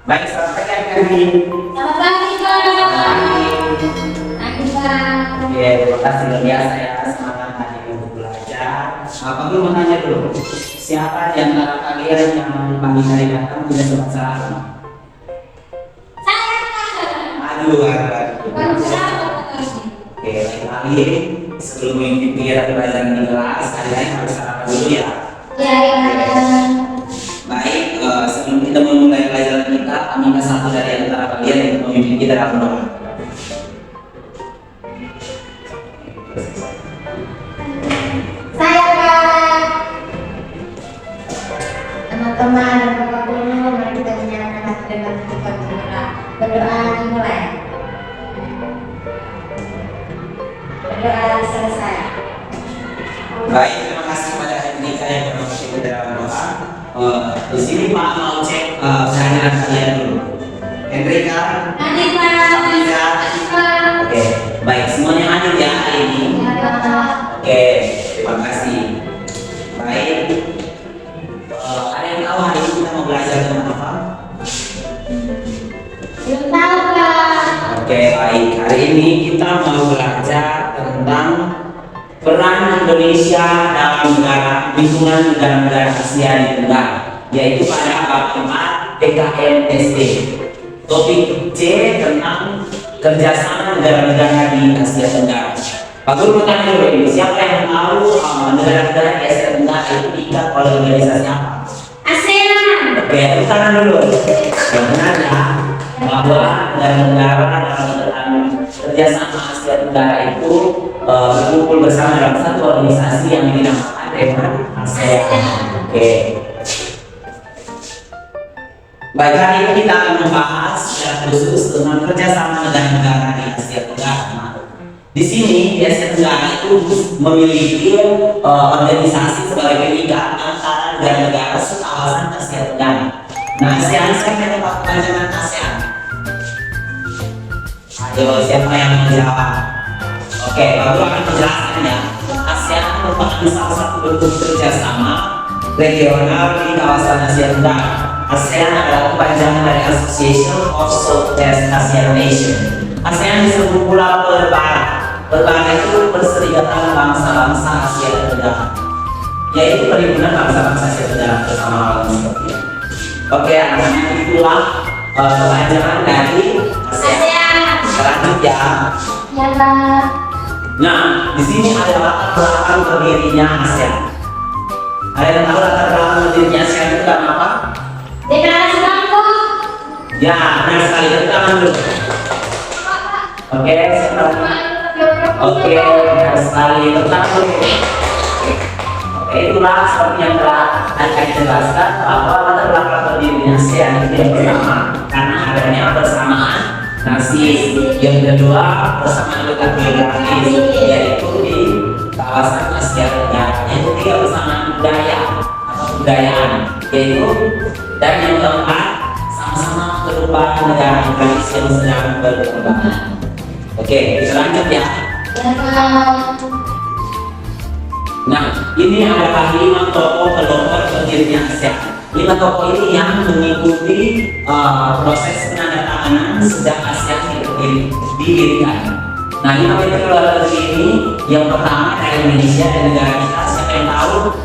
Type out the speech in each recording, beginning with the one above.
Baik, selamat pagi adik-adik. Selamat pagi, Pak. Pagi, Pak. Oke, terima kasih luar biasa ya semangat adik untuk belajar. Apa dulu mau tanya dulu, siapa di antara kalian yang pagi hari datang tidak sempat sarapan? Saya, Pak. Aduh. Baru sarapan. Oke, lain kali sebelum mengikuti kegiatan belajar di kelas, kalian harus sarapan dulu ya. Ya, ya. Baik, sebelum kita memulai pelajaran kita, kami minta satu dari antara kalian yang memimpin kita dalam doa. Saya, Pak. Teman-teman dan Bapak Guru, mari kita menyalakan hati dengan kita berdoa dimulai. Berdoa selesai. Baik, terima kasih kepada Hendrika yang memimpin kita dalam doa. Di sini Pak mau cek kehadiran kalian dulu. Hendrika, Hadir, Pak. Afiza. Hadir, Pak. Oke, baik semuanya hadir ya hari ini. Ya, Pak. Oke, terima kasih. Baik, ada yang tahu hari ini kita mau belajar tentang apa? Belum tahu, Pak. Oke, baik. Hari ini kita mau belajar tentang peran Indonesia dalam lingkungan negara-negara Asia di Tenggara, yaitu pada bab 4 PKMSD. Topik C tentang kerjasama negara-negara di Asia Tenggara. Pak Guru mau tanya dulu ini, siapa yang tahu negara-negara di Asia Tenggara itu diikat oleh organisasi apa? ASEAN. Oke, tepuk tangan dulu. Yang benar ya, bahwa negara-negara dalam kerjasama Asia Tenggara itu berkumpul bersama dalam satu organisasi yang dinamakan dengan ASEAN. Oke. Baik, hari ini kita akan membahas secara khusus tentang kerjasama negara-negara di Asia Tenggara. Di sini di Asia Tenggara itu memiliki organisasi sebagai pengikat antara negara-negara sekawasan Asia Tenggara. Nah, ASEAN saya apa kepanjangan ASEAN? Ayo, siapa yang menjawab? Oke, baru akan menjelaskan ya. ASEAN merupakan salah satu bentuk kerjasama regional di kawasan Asia Tenggara. ASEAN adalah kepanjangan dari Association of Southeast Asian Nations. ASEAN disebut pula Perbara. Perbara itu perserikatan bangsa-bangsa Asia Tenggara, yaitu perhimpunan bangsa-bangsa Asia Tenggara bersama lawan seperti itu. Oke, anak-anak, itulah kepanjangan dari ASEAN. Lanjut ya. Ya, Pak. Nah, di sini ada latar belakang berdirinya ASEAN. Ada yang tahu latar belakang berdirinya ASEAN itu karena apa? Deklarasi Bangkok. Ya, benar sekali. Tepuk tangan dulu. Oke, benar sekali. Tepuk tangan dulu. Oke, itulah seperti yang telah akan jelaskan bahwa latar belakang berdirinya ASEAN itu yang pertama karena adanya persamaan nasib, yang kedua persamaan letak geografis, yaitu di kawasan Asia Tenggara, yang ketiga persamaan budaya atau kebudayaan, yaitu, dan yang keempat sama-sama berupa negara Inggris yang sedang berkembang. Oke, kita lanjut ya. Ya, Pak. Nah, ini adalah 5 tokoh pelopor berdirinya ASEAN. 5 tokoh ini yang mengikuti proses penandatanganan sejak ASEAN didirikan. Nah, 5 pelopor ini yang pertama dari Indonesia dan negara kita, siapa yang tahu?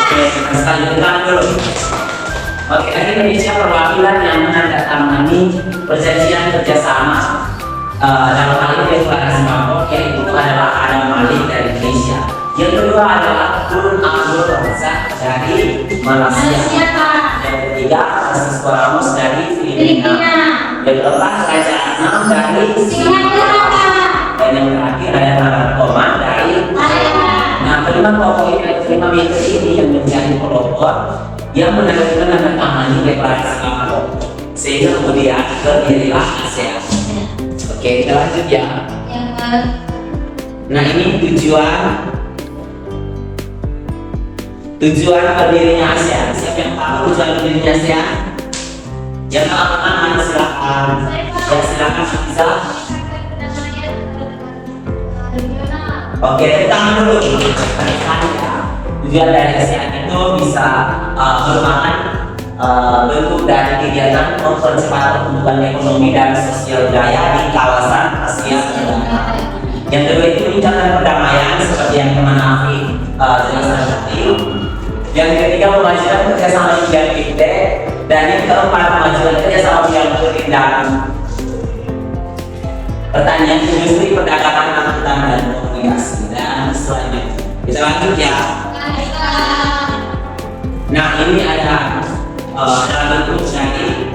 Oke, kita sekali dengar dulu. Oke, dari Indonesia perwakilan yang menandatangani perjanjian kerjasama dalam hal ini deklarasi Bangkok, yaitu adalah Adam Malik dari Indonesia. Yang kedua adalah Tun Abdul Razak dari Malaysia. Yang ketiga Francisco Ramos dari Filipina. Yang keempat Raja Anam dari Singapura. Dan yang terakhir ada Narat Oman dari Thailand. Nah, kelima tokoh ini, kelima mitra ini yang menjadi pelopor yang menandatangani deklarasi Bangkok, sehingga kemudian berdirilah ASEAN. Oke, kita lanjut ya. Ya, Pak. Nah, ini tujuan berdirinya ASEAN. Siapa yang tahu tujuan berdirinya ASEAN? Yang pertama, silakan. Ya, silakan Afiza. Oke, kita dulu. Tujuan dari ASEAN itu bisa merupakan bentuk dari kegiatan mempercepat pertumbuhan ekonomi dan sosial budaya di kawasan Asia Tenggara. Yang kedua itu meningkatkan perdamaian seperti yang teman Afi jelaskan tadi. Yang ketiga memajukan kerjasama di bidang fintech, dan yang keempat memajukan kerjasama di bidang perindahan pertanian, industri, perdagangan, angkutan dan komunikasi. Dan selanjutnya kita lanjut ya. Nah ini ada dalam bentuk dari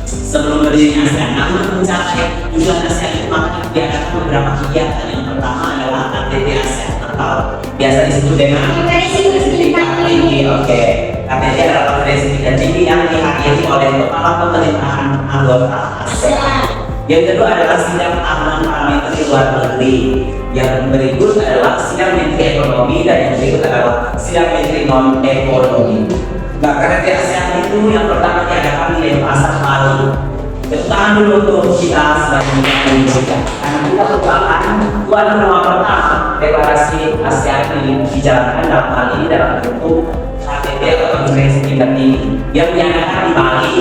sebelum berdirinya ASEAN. Namun mencapai tujuan ASEAN itu maka diadakan beberapa kegiatan. Yang pertama adalah KTT ASEAN atau biasa disebut dengan KTT. Oke, KTT adalah konferensi tingkat tinggi yang dihadiri oleh kepala pemerintahan anggota ASEAN. Yang kedua adalah sidang tahunan parlementer di luar negeri. Yang berikut adalah sidang menteri ekonomi, dan yang berikut adalah sidang menteri non ekonomi. Nah, KTT ASEAN itu yang pertama diadakan di Denpasar, Bali. Tepuk tangan dulu untuk kita sebagai negara Indonesia, karena kita merupakan tuan rumah pertama deklarasi ASEAN yang dijalankan dalam hal ini dalam bentuk KTT atau konferensi tingkat tinggi yang diadakan di Bali.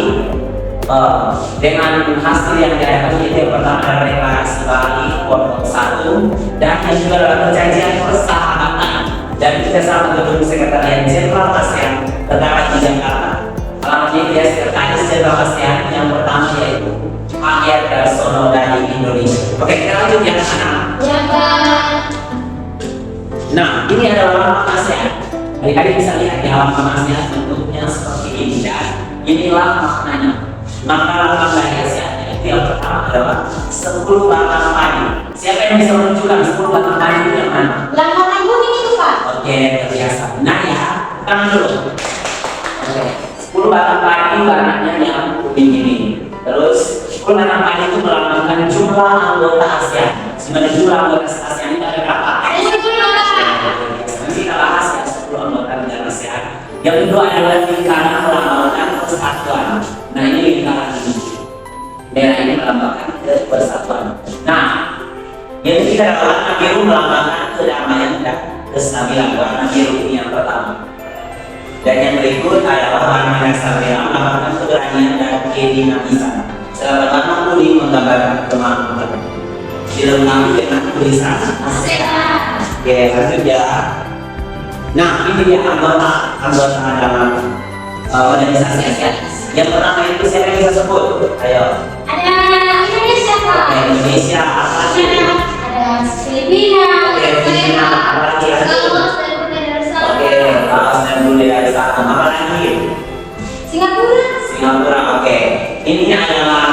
Dengan hasil yang diadakan itu yang pertama adalah deklarasi Bali Pondok 1, dan yang juga adalah perjanjian persahabatan dan kerjasama gedung sekretariat jenderal ASEAN terdapat di Jakarta. Alamatnya dia sekretaris jenderal ASEAN yang pertama yaitu Ahyar Darsono dari Indonesia. Oke, kita lanjut ya anak. Nah ini adalah lambang ASEAN. Adik-adik bisa lihat ya lambang ASEAN bentuknya seperti ini, dan inilah maknanya. Maka lambang dari ASEAN itu yang pertama adalah 10 batang padi. Siapa yang bisa menunjukkan 10 batang padi itu yang mana? Lambang kuning itu Pak. Oke, terbiasa. Nah ya, tangan dulu. Oke, 10 batang padi warnanya yang kuning ini. Terus 10 batang padi itu melambangkan jumlah anggota ASEAN. Sebenarnya jumlah anggota ASEAN itu ada berapa? Ada 10. Nanti kita bahas ya 10 anggota negara ASEAN. Yang kedua adalah lingkaran melambangkan persatuan. Nah ini lingkaran ini, merah ini melambangkan persatuan. Nah yang ketiga adalah warna biru melambangkan kedamaian dan kestabilan. Warna biru ini yang pertama. Dan yang berikut adalah warna dasar merah melambangkan keberanian dan kedinamisan. Sedangkan warna kuning menggambarkan kemakmuran. Dilengkapi dengan tulisan ASEAN. Oke, lanjut ya. Nah ini dia anggota dalam organisasi ASEAN. Yang pertama itu siapa yang bisa sebut? Ayo. Ada Indonesia Pak. Oke, Indonesia apa lagi? Ada Filipina. Oke, Filipina apa lagi? Oke, Laos dan Brunei Darussalam. Apa lagi? Singapura. Oke. Ini adalah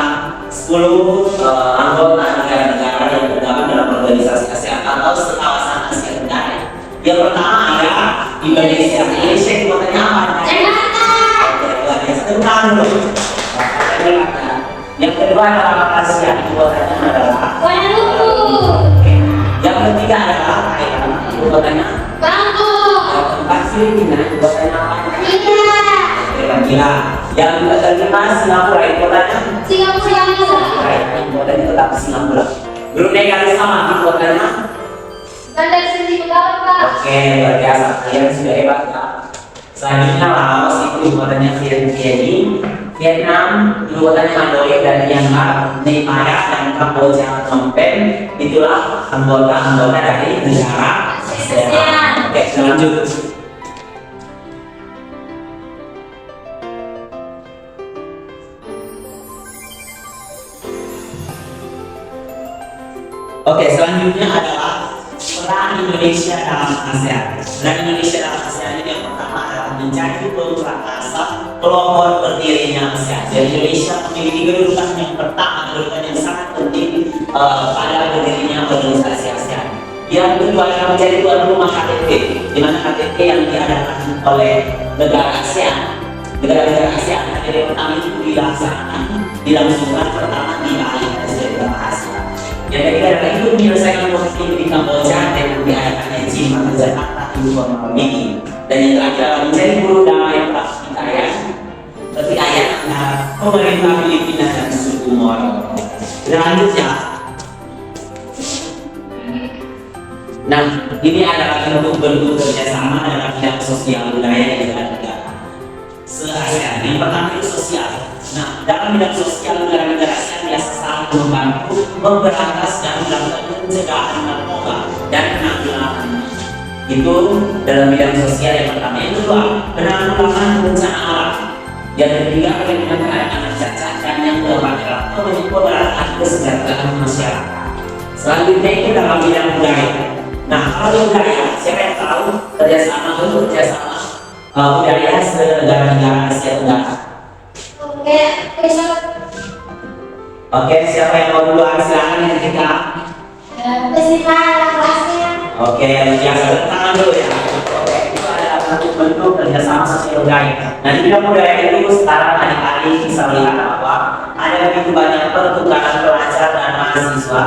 10 anggota negara-negara yang tergabung dalam organisasi ASEAN atau sekawasan Asia Tenggara. Yang pertama ada Indonesia. Indonesia itu maknanya apa? Yang kedua adalah Malaysia, ibu kotanya adalah Kuala Lumpur. Yang ketiga adalah Thailand, ibu kotanya Bangkok. Yang keempat Filipina, ibu kotanya apa? Manila. Yang kelima Singapura, ibu kotanya Singapura. ibu kotanya tetap Singapura. Brunei Darussalam, ibu kotanya Bandar Seri Begawan Pak. Oke, luar biasa, kalian sudah hebat ya. Selanjutnya Laos itu ibu kotanya Vietnam, ibu kotanya Hanoi, dan Myanmar, Nepal, dan Kamboja, Phnom Penh. Itulah anggota-anggota dari negara ASEAN. Oke, lanjut. Oke, selanjutnya adalah peran Indonesia dalam ASEAN. Peran Indonesia dalam ASEAN ini yang pertama adalah menjadi pemberantasan pelopor berdirinya ASEAN. Jadi Indonesia memiliki kedudukan yang pertama, kedudukan yang sangat penting pada berdirinya organisasi ASEAN. Yang kedua adalah menjadi tuan rumah KTT, di mana KTT yang diadakan oleh negara ASEAN. Negara-negara ASEAN KTT pertama itu dilangsungkan pertama di Bali, sudah dibahas. Yang ketiga adalah ikut menyelesaikan konflik di Kamboja dan diadakannya Jim atau Jakarta Informal Meeting. Dan yang terakhir adalah menjadi guru damai yang pertikaian antara pemerintah Filipina dan suku Moro. Selanjutnya, nah ini adalah bentuk-bentuk kerjasama dalam bidang sosial budaya yang dilakukan se-ASEAN. Yang pertama itu sosial. Nah, dalam bidang sosial negara-negara ASEAN biasa saling membantu memberantas dan melakukan pencegahan narkoba dan penanggulangan. Itu dalam bidang sosial yang pertama. Yang kedua, penanggulangan bencana alam. Yang ketiga, perlindungan anak cacat, dan yang keempat adalah pemerataan kesejahteraan masyarakat. Selanjutnya itu dalam bidang budaya. Nah, kalau budaya, siapa yang tahu kerjasama budaya negara-negara Asia Tenggara? Oke, siapa yang mau duluan? Silakan yang ketiga. Oke, yang tangan dulu ya. Oke, itu ada bentuk kerjasama sosial budaya. Nah, di bidang budaya itu sekarang adik-adik bisa melihat bahwa ada begitu banyak pertukaran pelajar dan mahasiswa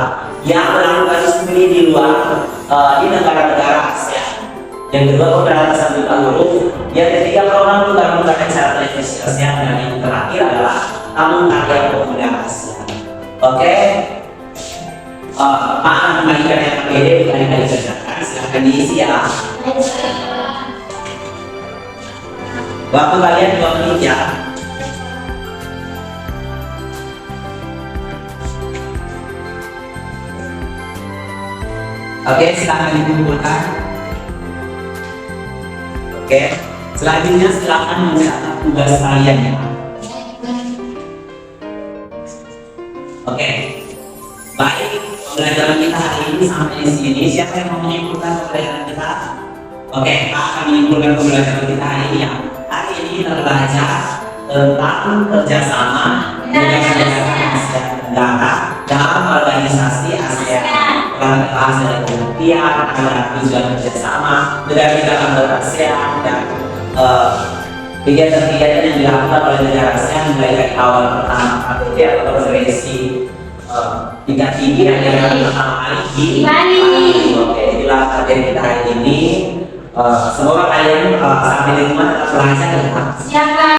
yang melakukan studi di luar di negara-negara ASEAN. Yang kedua, pemberantasan buta huruf. Yang ketiga, program tukar-menukar acara televisi ASEAN. Dan yang terakhir adalah tamu karya pemuda ASEAN. Oke. Maaf kembalikan yang PPD berkali-kali kerjakan. Silahkan diisi ya. Waktu kalian 2 menit ya. Oke, silahkan dikumpulkan. Oke, selanjutnya silahkan mencatat tugas kalian ya. Oke, baik, pembelajaran kita hari ini sampai di sini. Siapa yang mau menyimpulkan pembelajaran kita? Oke, Pak akan menyimpulkan pembelajaran kita hari ini ya. Hari ini kita belajar tentang kerjasama negara-negara ASEAN Tenggara dalam organisasi ASEAN. Kita bahas dari pengertian, ada tujuan kerjasama negara-negara anggota ASEAN dan kegiatan-kegiatan yang dilakukan oleh negara ASEAN mulai dari awal pertama KTT atau konferensi tingkat tinggi yang pertama kali di Bali. Oke, itulah target kita hari ini. Semoga kalian sampai di rumah tetap belajar ya.